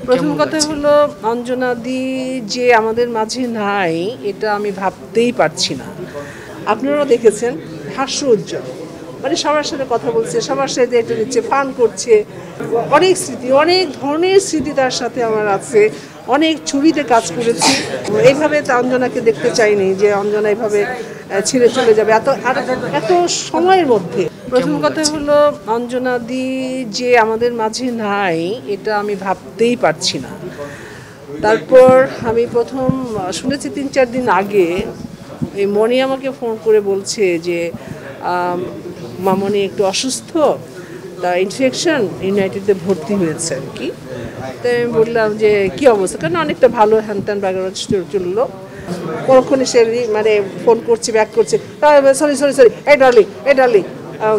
প্রথম কথা হলো অঞ্জনা দি যে আমাদের মাঝে নাই এটা আমি ভাবতেই পারছি না। আপনারাও দেখেছেন হাস্য উজ্জ্বল, মানে সবার সাথে কথা বলছে, সবার সাথে এটা নিচ্ছে, ফান করছে। অনেক স্মৃতি, অনেক ধরনের স্মৃতি তার সাথে আমার আছে। অনেক ছবিতে কাজ করেছি। এইভাবে তো অঞ্জনাকে দেখতে চাইনি যে অঞ্জনা এইভাবে ছেড়ে চলে যাবে এত সময়ের মধ্যে। প্রথম কথা হলো অঞ্জনা দি যে আমাদের মাঝে নাই এটা আমি ভাবতেই পারছি না। তারপর আমি প্রথম শুনেছি ৩-৪ দিন আগে এই মণি আমাকে ফোন করে বলছে যে মামনি একটু অসুস্থ, তা ইনফেকশন, ইউনাইটেডে ভর্তি হয়েছে আর কি। তাই আমি বললাম যে কী অবস্থা, কারণ অনেকটা ভালো হ্যান ত্যান ব্যাকগ্রাউন্ড চললো। কখনই সে মানে ফোন করছে, ব্যাক করছে, সরি সরি সরি, এই ডার্লিং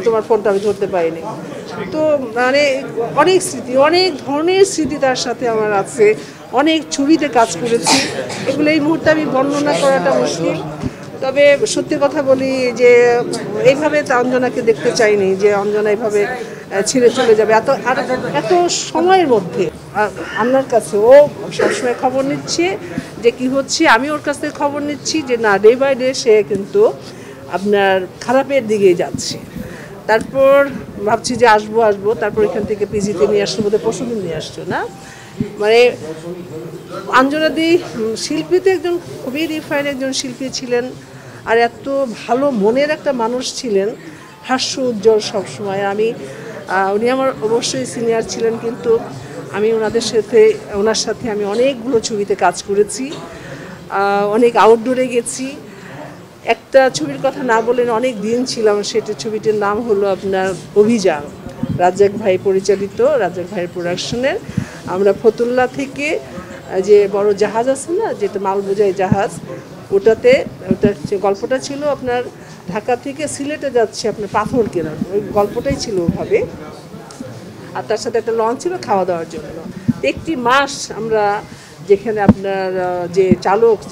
তোমার ফোনটা আমি ধরতে পারিনি। তো মানে অনেক স্মৃতি, অনেক ধরনের স্মৃতি তার সাথে আমার আছে। অনেক ছবিতে কাজ করেছি, এগুলো এই মুহূর্তে আমি বর্ণনা করাটা মুশকিল। তবে সত্যি কথা বলি যে এইভাবে তো অঞ্জনাকে দেখতে চাইনি যে অঞ্জনা এইভাবে ছেড়ে চলে যাবে এত সময়ের মধ্যে। আপনার কাছে ও সবসময় খবর নিচ্ছে যে কি হচ্ছে, আমি ওর কাছ থেকে খবর নিচ্ছি যে না, ডে বাই ডে সে কিন্তু আপনার খারাপের দিকেই যাচ্ছে। তারপর ভাবছি যে আসবো, তারপর এখান থেকে পিজিতে নিয়ে আসলো, বোধহয় পরশুদিন নিয়ে আসছো না। মানে অঞ্জনা দি শিল্পীতে একজন খুবই রিফাইন একজন শিল্পী ছিলেন, আর এত ভালো মনের একটা মানুষ ছিলেন, হাস্য উজ্জ্বল সবসময়। উনি আমার অবশ্যই সিনিয়র ছিলেন, কিন্তু আমি ওনার সাথে আমি অনেকগুলো ছবিতে কাজ করেছি, অনেক আউটডোরে গেছি। একটা ছবির কথা না বলেন অনেক দিন ছিলাম, ছবিটির নাম হলো আপনার অভিযান, রাজ্জাক ভাই পরিচালিত, রাজ্জাক ভাইয়ের প্রোডাকশনের। আমরা ফতুল্লা থেকে যে বড় জাহাজ আছে না, যেটা মাল বোঝাই জাহাজ, ওটা গল্পটা ছিল আপনার ঢাকা থেকে সিলেটে যাচ্ছে আপনার পাথর কেনার, ওই গল্পটাই ছিল ওভাবে। আর তার সাথে একটা লঞ্চ ছিল খাওয়া দাওয়ার জন্য। একটি মাস আমরা যেখানে আপনার যে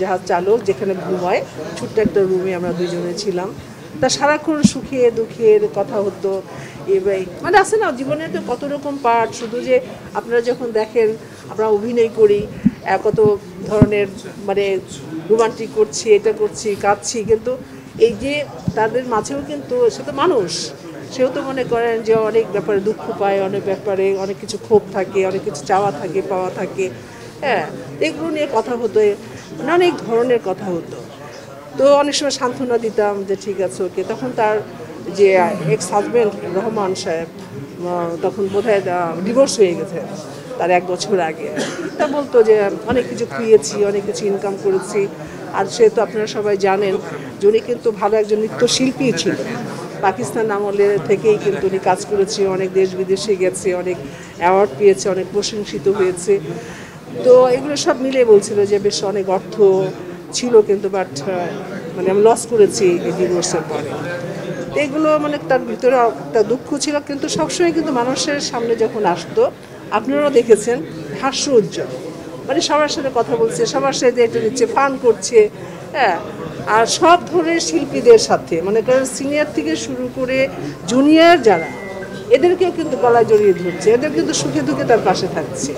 জাহাজ চালক যেখানে ঘুমায়, ছোট্ট একটা রুমে আমরা দুজনে ছিলাম। তা সারাক্ষণ সুখে দুঃখের কথা হতো। এবার মানে আছে না জীবনের তো কত রকম পার্ট, শুধু যে আপনারা যখন দেখেন আমরা অভিনয় করি কত ধরনের, মানে রোমান্টিক করছি, এটা করছি, কাঁদছি, কিন্তু এই যে তাদের মাঝেও কিন্তু সে তো মানুষ, সেও তো মনে করেন যে অনেক ব্যাপারে দুঃখ পায়, অনেক ব্যাপারে অনেক কিছু ক্ষোভ থাকে, অনেক কিছু চাওয়া থাকে, পাওয়া থাকে। হ্যাঁ, এগুলো নিয়ে কথা হতো, মানে অনেক ধরনের কথা হতো। তো অনেক সময় সান্ত্বনা দিতাম যে ঠিক আছে ওকে। তখন তার যে এক্স হাজব্যান্ড রহমান সাহেব, তখন বোধহয় ডিভোর্স হয়ে গেছে তার 1 বছর আগে। তা বলতো যে অনেক কিছু খুইয়েছি, অনেক কিছু ইনকাম করেছি। আর সে তো আপনারা সবাই জানেন যে উনি কিন্তু ভালো একজন নৃত্যশিল্পী ছিল, পাকিস্তান আমলে থেকেই কিন্তু উনি কাজ করেছে, অনেক দেশ বিদেশে গেছে, অনেক অ্যাওয়ার্ড পেয়েছে, অনেক প্রশংসিত হয়েছে। তো এগুলো সব মিলে বলছিল যে বেশ অনেক অর্থ ছিল, কিন্তু বাট মানে আমি লস করেছি এই ডিভোর্সের পরে। এগুলো মানে তার ভিতরে একটা দুঃখ ছিল, কিন্তু সবসময় কিন্তু মানুষের সামনে যখন আসতো, আপনারাও দেখেছেন হাস্য উজ্জ্বল, মানে সবার সাথে কথা বলছে, সবার সাথে এটা নিচ্ছে, ফান করছে। হ্যাঁ, আর সব ধরনের শিল্পীদের সাথে, মানে কারণ সিনিয়র থেকে শুরু করে জুনিয়র যারা, এদেরকেও কিন্তু গলায় জড়িয়ে ধরছে, এদের কিন্তু সুখে দুঃখে তার পাশে থাকছে।